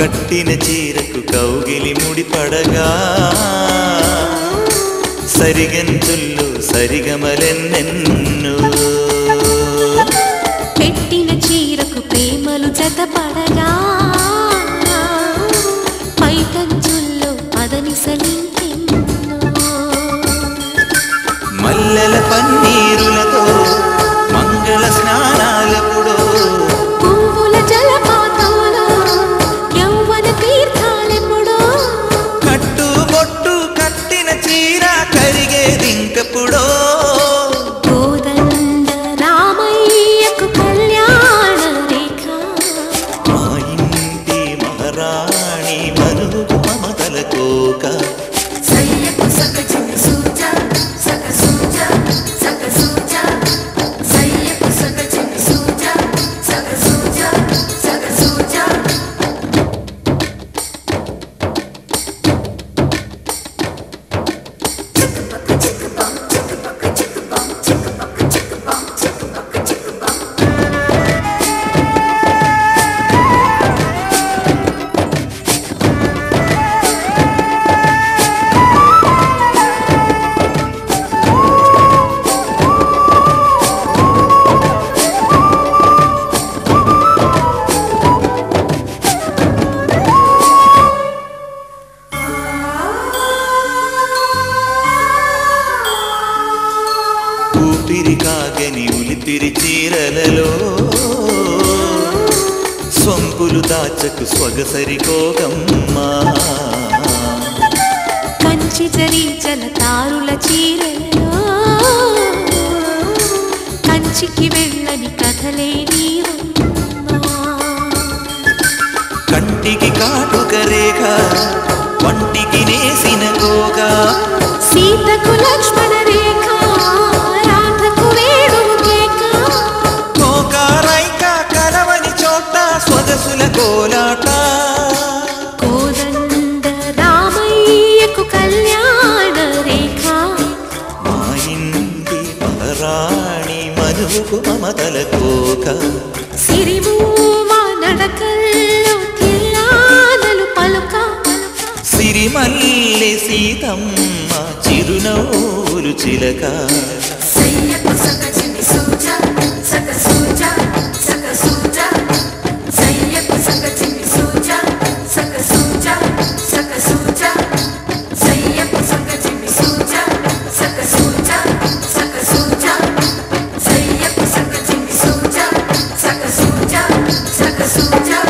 కట్టిన చీరకు కౌగిలి ముడిపడగా సరిగంతుల్లో సరిగమలెన్నెన్నో పెట్టిన చీరకు ప్రేమలు జతపడగా పైకంచుల్లో పదనిసలింకెన్నో మల్లెల పన్నీరులతో మంగళ స్నానాలపుడో పువ్వుల జలపాతంలో యౌవన తీర్థాలెప్పుడో కట్టుబొట్టు కట్టిన చీర కరిగేదింకపుడో కోదండ రామయ్యకు కళ్యాణ రేఖ మా ఇంటి మహారాణి మనుగు మమతల కోక సయ్యకు సకచిని సూజా సక సూజా సక సూజా సయ్యకు సకచిని సూజా సక సూజా సక సూజా ఊపిరి కాగని ఉలిపిరి చీరలలో సొంపులు దాచకు స్వగసరి కోగమ్మా కంచి జరి జలతారుల చీరలో కంచికి వెళ్ళని కథలే నీవమ్మా కంటికి కాటుక రేఖ వంటికి నేసిన గోగా సీతకు లక్ష్మణ రేఖ రాధకు వేణువు కేక కోకారైక కలవని చోట స్వగసుల కోలాట కోదండ రామయ్యకు కళ్యాణ రేఖ మా ఇంటి మహారాణి మనుగు మమతల కోక సిరిమూవ నడకల్లో తిల్లానలు పలుక సిరిమల్లె సీతమ్మ చిరునవ్వులు చిలక సయ్యకు సకచిని సూజా సక సూజా సక సూజా సయ్యకు సకచిని సూజా సక సూజా సక సూజా సయ్యకు సకచిని సూజా సక సూజా సక సూజా సయ్యకు సకచిని సూజా సక సూజా సక సూజా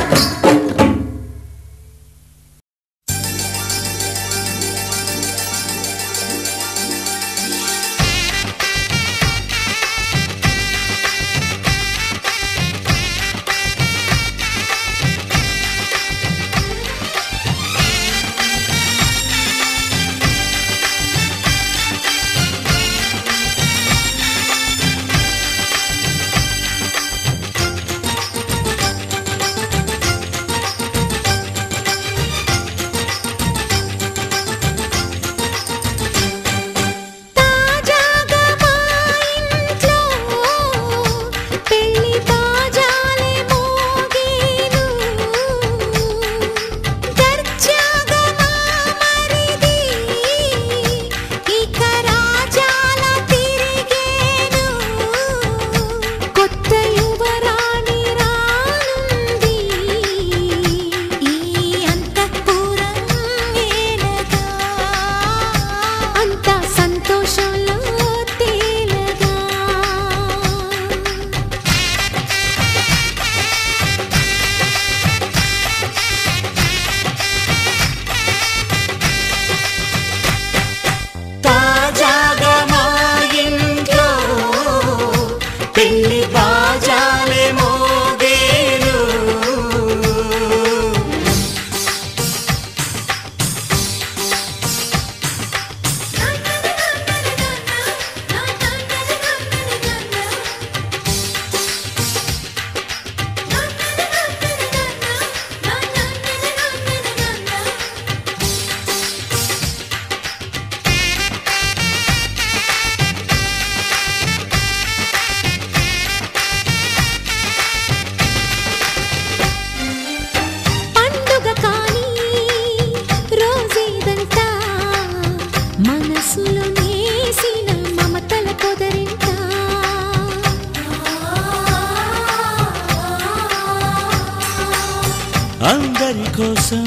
అందరి కోసం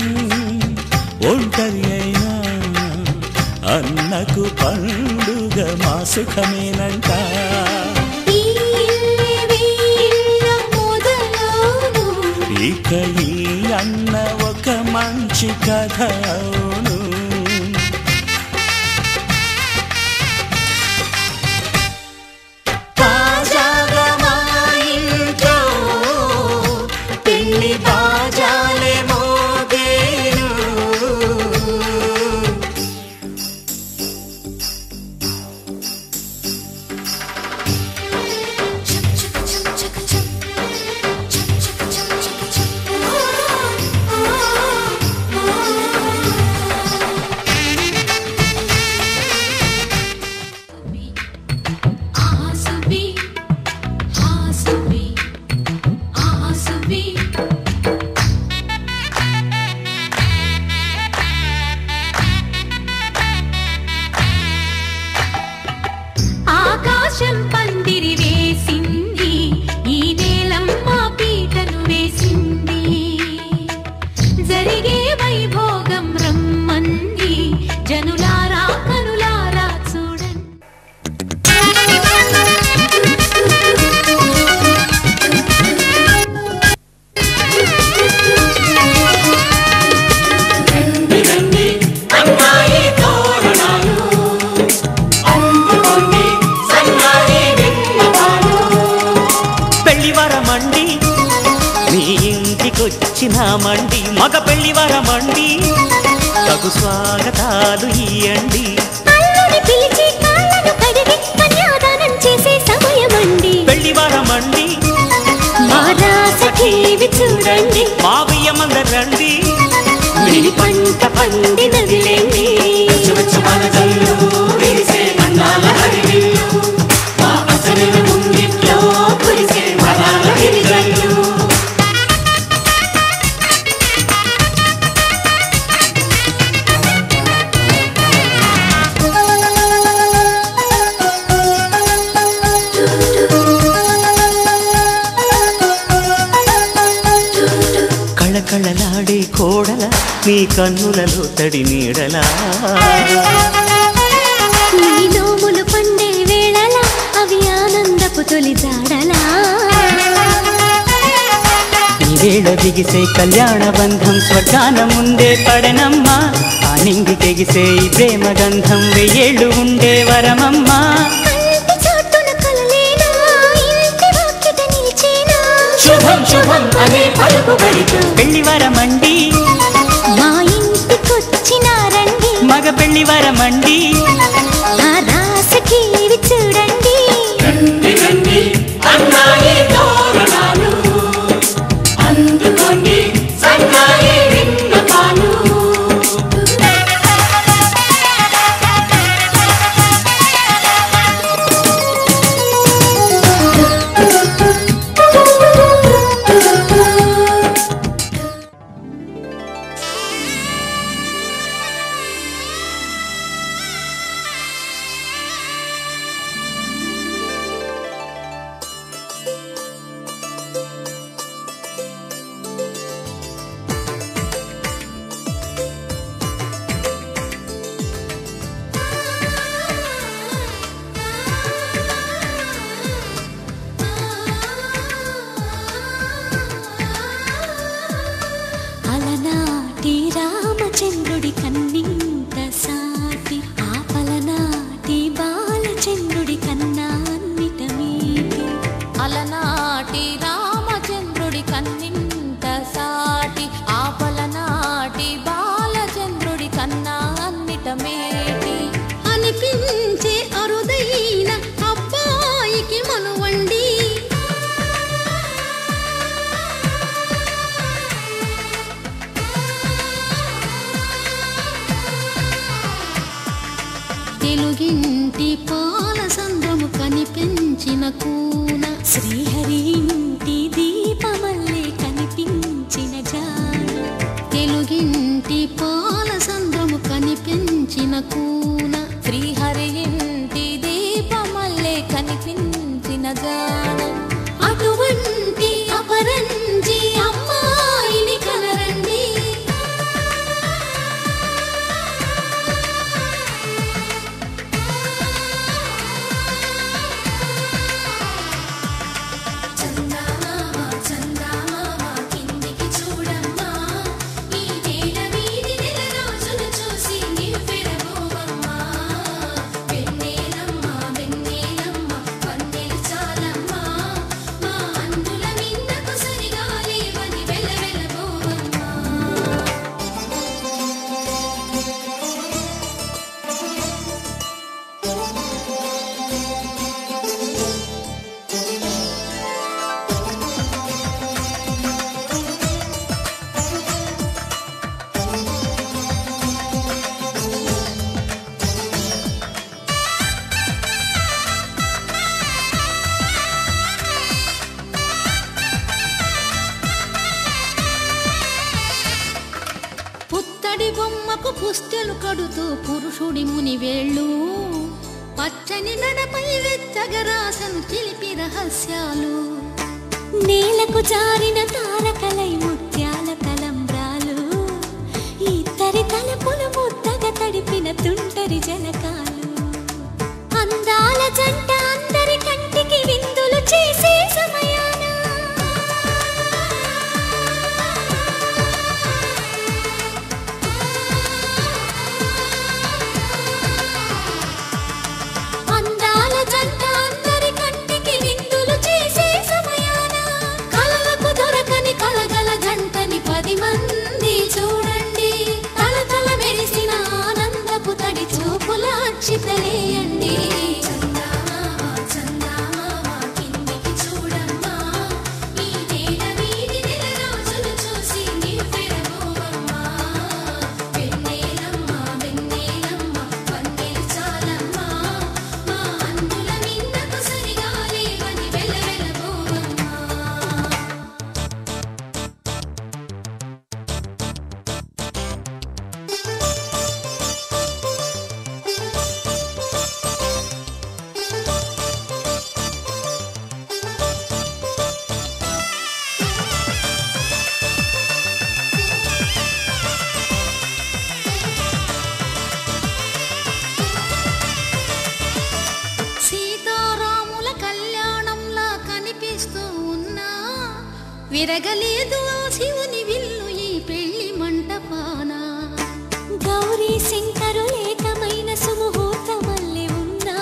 ఒంటరి అయినా అన్నకు పండుగ మా సుఖమేనంట. ఇక ఈ అన్న ఒక మంచి కథ అవును. తాజాగా మా ఇంట్లో పెళ్లి బాజాలే మోగేను. ఆకాశం పందిరి వేసింది, ఈ నేలమ్మ పీటను వేసింది. జరిగే వైభోగం రమ్మంది, జనులారా కనులారా చూడండి. పెళ్లివరమండి మీ ఇంటికొచ్చినామండి, మగ పెళ్లివరమండి తగు స్వాగతాలు ఇయ్యండి. పిలిచి కాళ్ళను కడిగి కన్యాదానం చేసే సమయమండి. పెళ్లివరమండి మా రాసఖీవి చూడండి, మా బియ్యమందరండి మిడి పంట పండినదిలేండి. కళకళలాడే కోడల నీ కన్నులలో తడి నీడలా, నీ నోములు పండే వేళలా అవి ఆనందపు తొలి జాడలా. ఈ వేళ బిగిసే కళ్యాణ బంధం స్వర్గాన ముందే పడనమ్మా, ఆ నింగి తెగిసే ఈ ప్రేమ గంధం వెయ్యేళ్ళు ఉండే వరమమ్మా. శుభం శుభం అనే పలుకుబడితో పెళ్లివరమండి మా ఇంటికొచ్చినారండి, మగ పెళ్లివరమండి ఆ రాసఖీవి చూడండి. అలనాటి రామచంద్రుడి కన్నింత సాటి, ఆపలనాటి బాలచంద్రుడి కన్నా అన్నిట మీటి. అలనాటి రామచంద్రుడి కన్నింత సాటి, ఆపలనాటి బాలచంద్రుడి కన్నా అన్నిట మేటి. అనిపించే అరుదైన అబ్బాయికి మనువండి, తెలుగింటి పాల సంద్రము కనిపించిన కూన. శ్రీహరి ఇంట పడి బొమ్మకు పుస్తెలు కడుతూ పురుషుడి ముని వేళ్ళు పచ్చని నడపై వెచ్చగరాసను చిలిపి రహస్యాలు నేలకు జారిన తారకలై ముత్యాల తలంబ్రాలు ఇద్దరి తలపులు ముద్దగా తడిపిన తుంటరి జలకాలు అందాల జంట అందరి కంటికి విందులు చేసే సమయాన అందాల జంట అందరి కంటికి విందులు చేసే సమయాన కలలకు దొరకని కలగల జంటని 10 మంది చూడండి తల తల మెరిసిన ఆనందపు తడి చూపుల అక్షితలేయండి విరగలేదు ఆ శివుని విల్లు ఈ పెళ్లి మంటపాన గౌరీ శంకరు ఏకమైన సుముహూర్తమల్లె ఉన్నా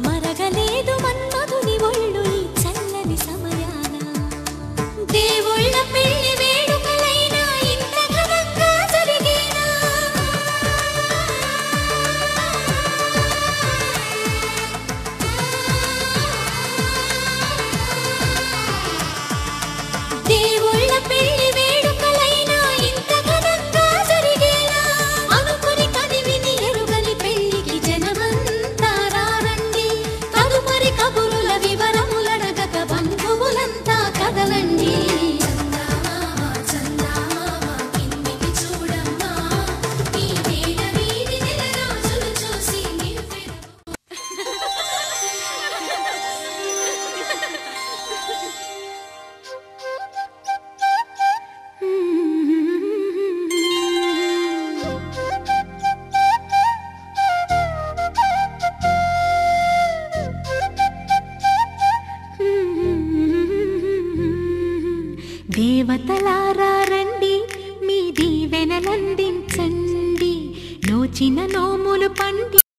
మరగలేదు మన్మధుని ఒళ్ళు ఈ చల్లని సమయాన దేవుళ్ళ పెళ్లి వేడుకలైనా ఇంత ఘనంగా జరిగేనా దేవుళ్ళ పెళ్లి వేడుకలైనా ఇంత ఘనంగా జరిగేలా అనుకుని కదివిని ఎరుగని పెళ్లికి జనమంతా రారండి తదుపరి కబురుల వివరములడగక బంధువులంతా కదలండి దేవతలారా రండి మీ దీవెనలందించండి నోచిన నోములు పండి